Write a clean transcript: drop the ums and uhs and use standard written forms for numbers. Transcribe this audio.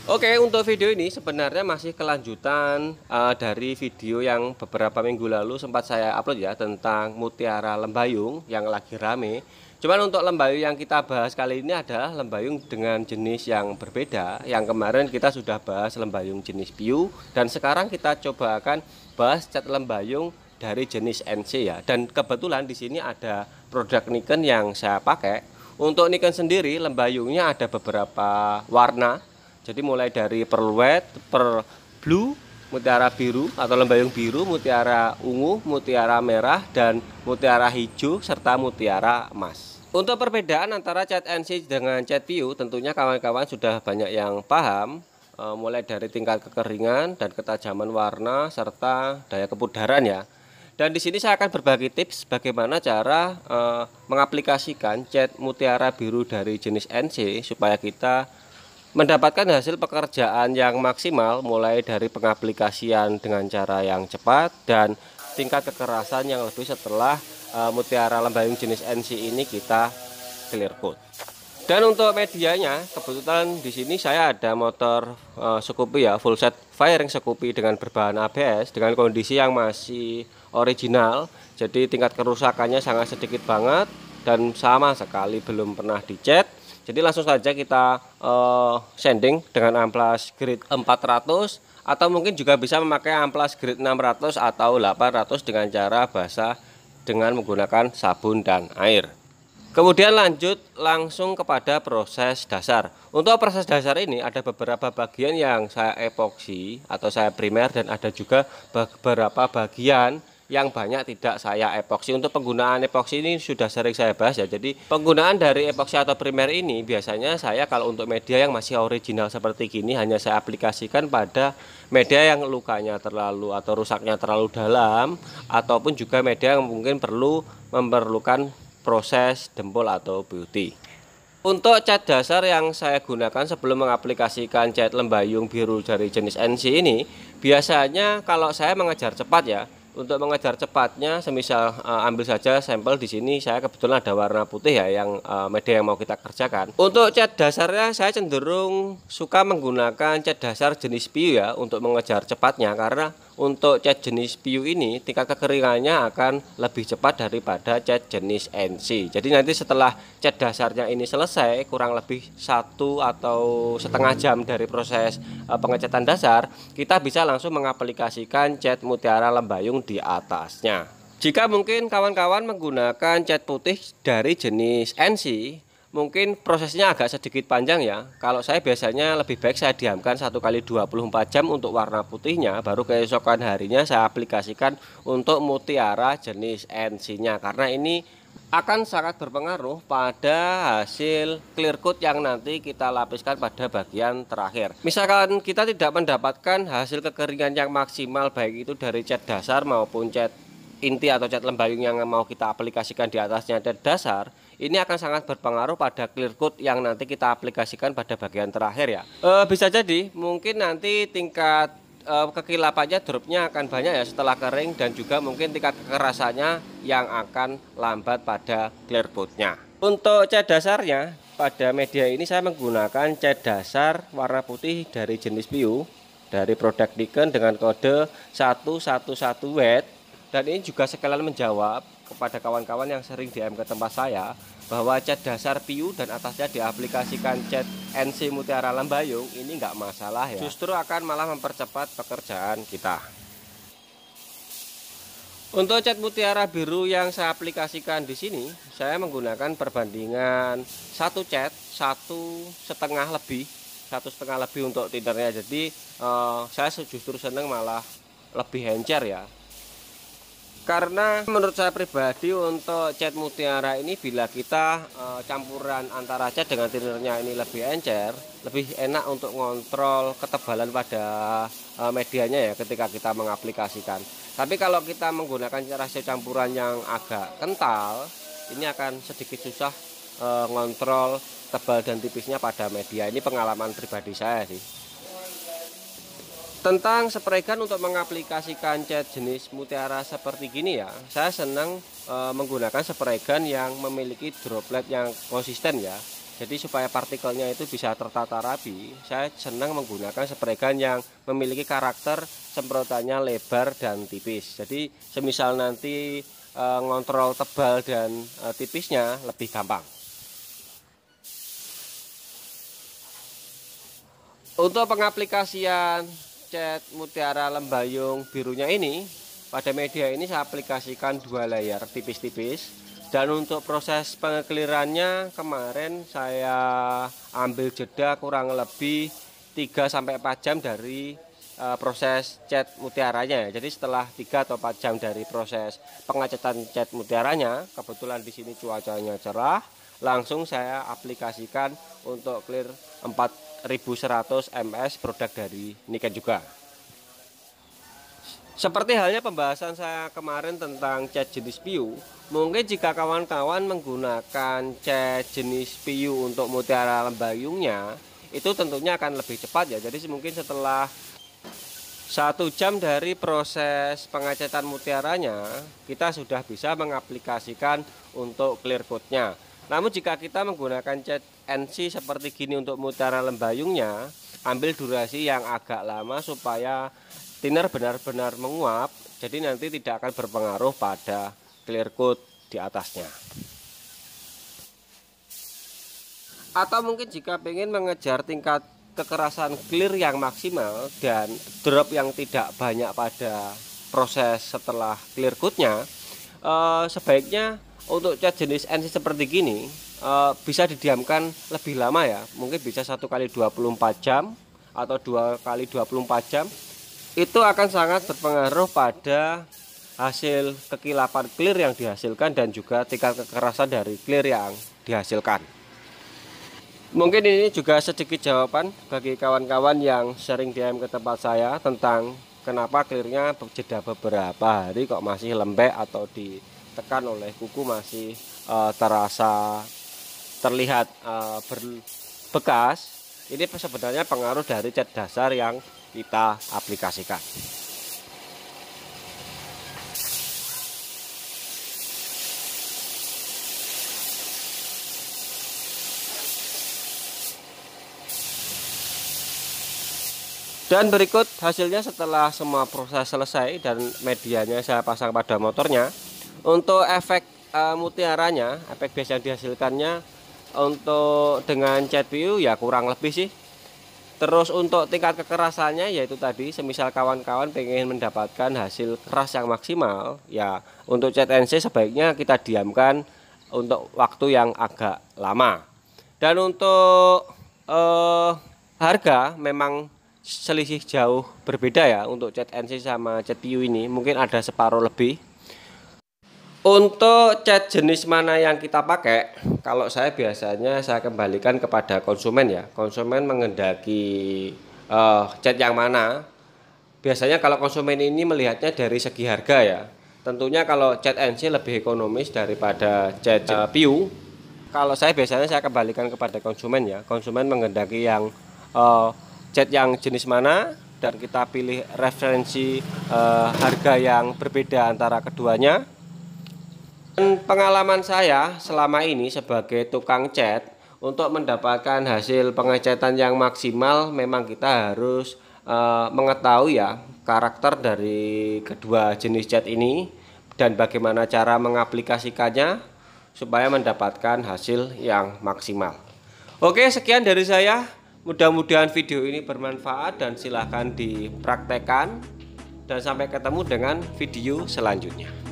Oke, untuk video ini sebenarnya masih kelanjutan dari video yang beberapa minggu lalu sempat saya upload ya tentang mutiara lembayung yang lagi rame. Cuman untuk lembayung yang kita bahas kali ini adalah lembayung dengan jenis yang berbeda. Yang kemarin kita sudah bahas lembayung jenis piu dan sekarang kita coba akan bahas cat lembayung dari jenis NC ya. Dan kebetulan di sini ada produk Nikon yang saya pakai. Untuk Nikon sendiri lembayungnya ada beberapa warna. Jadi mulai dari pearl white, pearl blue, mutiara biru atau lembayung biru, mutiara ungu, mutiara merah, dan mutiara hijau, serta mutiara emas. Untuk perbedaan antara cat NC dengan cat PU tentunya kawan-kawan sudah banyak yang paham, mulai dari tingkat kekeringan dan ketajaman warna serta daya kepudaran ya. Dan di sini saya akan berbagi tips bagaimana cara mengaplikasikan cat mutiara biru dari jenis NC supaya kita mendapatkan hasil pekerjaan yang maksimal, mulai dari pengaplikasian dengan cara yang cepat dan tingkat kekerasan yang lebih setelah mutiara lembayung jenis NC ini kita clear coat. Dan untuk medianya, kebetulan di sini saya ada motor Scoopy ya, full set firing Scoopy dengan berbahan ABS dengan kondisi yang masih original. Jadi tingkat kerusakannya sangat sedikit banget dan sama sekali belum pernah dicat. Jadi langsung saja kita sanding dengan amplas grade 400 atau mungkin juga bisa memakai amplas grade 600 atau 800 dengan cara basah dengan menggunakan sabun dan air. Kemudian lanjut langsung kepada proses dasar. Untuk proses dasar ini ada beberapa bagian yang saya epoksi atau saya primer dan ada juga beberapa bagian yang banyak tidak saya epoksi. Untuk penggunaan epoksi ini sudah sering saya bahas ya. Jadi penggunaan dari epoksi atau primer ini biasanya saya kalau untuk media yang masih original seperti gini hanya saya aplikasikan pada media yang lukanya terlalu atau rusaknya terlalu dalam, ataupun juga media yang mungkin memerlukan proses dempul atau beauty. Untuk cat dasar yang saya gunakan sebelum mengaplikasikan cat lembayung biru dari jenis NC ini, biasanya kalau saya mengejar cepat ya, untuk mengejar cepatnya, semisal ambil saja sampel di sini saya kebetulan ada warna putih ya yang media yang mau kita kerjakan. Untuk cat dasarnya saya cenderung suka menggunakan cat dasar jenis PU ya untuk mengejar cepatnya, karena untuk cat jenis PU ini tingkat kekeringannya akan lebih cepat daripada cat jenis NC. Jadi nanti setelah cat dasarnya ini selesai, kurang lebih 1 atau setengah jam dari proses pengecatan dasar, kita bisa langsung mengaplikasikan cat mutiara lembayung di atasnya. Jika mungkin kawan-kawan menggunakan cat putih dari jenis NC, mungkin prosesnya agak sedikit panjang ya. Kalau saya biasanya lebih baik saya diamkan 1 kali 24 jam untuk warna putihnya, baru keesokan harinya saya aplikasikan untuk mutiara jenis NC-nya, karena ini akan sangat berpengaruh pada hasil clear coat yang nanti kita lapiskan pada bagian terakhir. Misalkan kita tidak mendapatkan hasil kekeringan yang maksimal, baik itu dari cat dasar maupun cat inti atau cat lembayung yang mau kita aplikasikan di atasnya cat dasar, ini akan sangat berpengaruh pada clear coat yang nanti kita aplikasikan pada bagian terakhir ya. Bisa jadi mungkin nanti tingkat kekilapannya dropnya akan banyak ya setelah kering, dan juga mungkin tingkat kekerasannya yang akan lambat pada clear coatnya. Untuk cat dasarnya pada media ini saya menggunakan cat dasar warna putih dari jenis PU dari produk Nikon dengan kode 111 wet. Dan ini juga sekalian menjawab kepada kawan-kawan yang sering DM ke tempat saya bahwa cat dasar PU dan atasnya diaplikasikan cat NC mutiara lembayung ini nggak masalah ya, justru akan malah mempercepat pekerjaan kita. Untuk cat mutiara biru yang saya aplikasikan di sini, saya menggunakan perbandingan satu cat 1,5 lebih untuk tindernya. Jadi saya justru senang malah lebih encer ya. Karena menurut saya pribadi untuk cat mutiara ini bila kita campuran antara cat dengan tinnernya ini lebih encer, lebih enak untuk ngontrol ketebalan pada medianya ya ketika kita mengaplikasikan. Tapi kalau kita menggunakan rasio campuran yang agak kental, ini akan sedikit susah ngontrol tebal dan tipisnya pada media. Ini pengalaman pribadi saya sih. Tentang spray gun untuk mengaplikasikan cat jenis mutiara seperti gini ya, saya senang menggunakan spray gun yang memiliki droplet yang konsisten ya. Jadi supaya partikelnya itu bisa tertata rapi, saya senang menggunakan spray gun yang memiliki karakter semprotannya lebar dan tipis. Jadi semisal nanti ngontrol tebal dan tipisnya lebih gampang. Untuk pengaplikasian cat mutiara lembayung birunya ini, pada media ini saya aplikasikan 2 layer tipis-tipis. Dan untuk proses pengeklirannya kemarin saya ambil jeda kurang lebih 3-4 jam dari proses cat mutiaranya. Jadi setelah 3 atau 4 jam dari proses pengecatan cat mutiaranya, kebetulan di sini cuacanya cerah, langsung saya aplikasikan untuk clear 4100 ms produk dari Niken juga. Seperti halnya pembahasan saya kemarin tentang cat jenis PU, mungkin jika kawan-kawan menggunakan cat jenis PU untuk mutiara lembayungnya, itu tentunya akan lebih cepat ya. Jadi mungkin setelah 1 jam dari proses pengecatan mutiaranya, kita sudah bisa mengaplikasikan untuk clear coatnya. Namun jika kita menggunakan cat NC seperti gini untuk mutiara lembayungnya, ambil durasi yang agak lama supaya thinner benar-benar menguap, jadi nanti tidak akan berpengaruh pada clear coat di atasnya. Atau mungkin jika ingin mengejar tingkat kekerasan clear yang maksimal dan drop yang tidak banyak pada proses setelah clear coatnya, sebaiknya untuk cat jenis NC seperti gini bisa didiamkan lebih lama ya, mungkin bisa 1 kali 24 jam atau 2 kali 24 jam. Itu akan sangat berpengaruh pada hasil kekilapan clear yang dihasilkan dan juga tingkat kekerasan dari clear yang dihasilkan. Mungkin ini juga sedikit jawaban bagi kawan-kawan yang sering DM ke tempat saya tentang kenapa clearnya jeda beberapa hari kok masih lembek atau ditekan oleh kuku masih terlihat berbekas. Ini sebenarnya pengaruh dari cat dasar yang kita aplikasikan. Dan berikut hasilnya setelah semua proses selesai dan medianya saya pasang pada motornya. Untuk efek mutiaranya, efek biasa yang dihasilkannya untuk dengan cat PU ya kurang lebih sih. Terus untuk tingkat kekerasannya yaitu tadi, semisal kawan-kawan pengen mendapatkan hasil keras yang maksimal, ya untuk cat NC sebaiknya kita diamkan untuk waktu yang agak lama. Dan untuk harga memang selisih jauh berbeda ya untuk cat NC sama cat PU ini, mungkin ada separuh lebih. Untuk cat jenis mana yang kita pakai, kalau saya biasanya saya kembalikan kepada konsumen ya. Konsumen menghendaki cat yang mana. Biasanya kalau konsumen ini melihatnya dari segi harga ya. Tentunya kalau cat NC lebih ekonomis daripada cat PU. Kalau saya biasanya saya kembalikan kepada konsumen ya. Konsumen menghendaki yang cat yang jenis mana, dan kita pilih referensi harga yang berbeda antara keduanya. Dan pengalaman saya selama ini sebagai tukang cat, untuk mendapatkan hasil pengecatan yang maksimal memang kita harus mengetahui ya karakter dari kedua jenis cat ini dan bagaimana cara mengaplikasikannya supaya mendapatkan hasil yang maksimal. Oke, sekian dari saya. Mudah-mudahan video ini bermanfaat dan silahkan dipraktekkan, dan sampai ketemu dengan video selanjutnya.